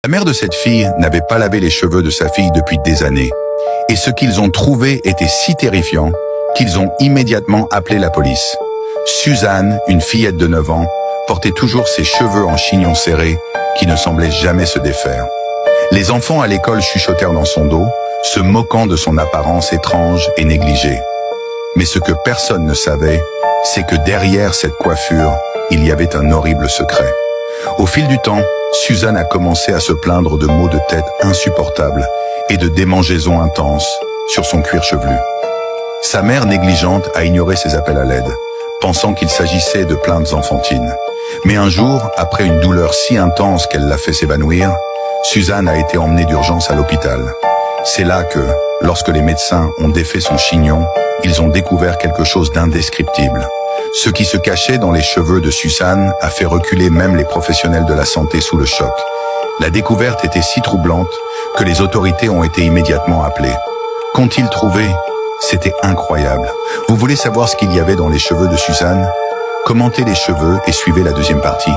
La mère de cette fille n'avait pas lavé les cheveux de sa fille depuis des années. Et ce qu'ils ont trouvé était si terrifiant qu'ils ont immédiatement appelé la police. Suzanne, une fillette de 9 ans, portait toujours ses cheveux en chignon serré qui ne semblaient jamais se défaire. Les enfants à l'école chuchotèrent dans son dos, se moquant de son apparence étrange et négligée. Mais ce que personne ne savait, c'est que derrière cette coiffure, il y avait un horrible secret. Au fil du temps, Suzanne a commencé à se plaindre de maux de tête insupportables et de démangeaisons intenses sur son cuir chevelu. Sa mère négligente a ignoré ses appels à l'aide, pensant qu'il s'agissait de plaintes enfantines. Mais un jour, après une douleur si intense qu'elle l'a fait s'évanouir, Suzanne a été emmenée d'urgence à l'hôpital. C'est là que, lorsque les médecins ont défait son chignon, ils ont découvert quelque chose d'indescriptible. Ce qui se cachait dans les cheveux de Suzanne a fait reculer même les professionnels de la santé sous le choc. La découverte était si troublante que les autorités ont été immédiatement appelées. Qu'ont-ils trouvé? C'était incroyable. Vous voulez savoir ce qu'il y avait dans les cheveux de Suzanne? Commentez les cheveux et suivez la deuxième partie.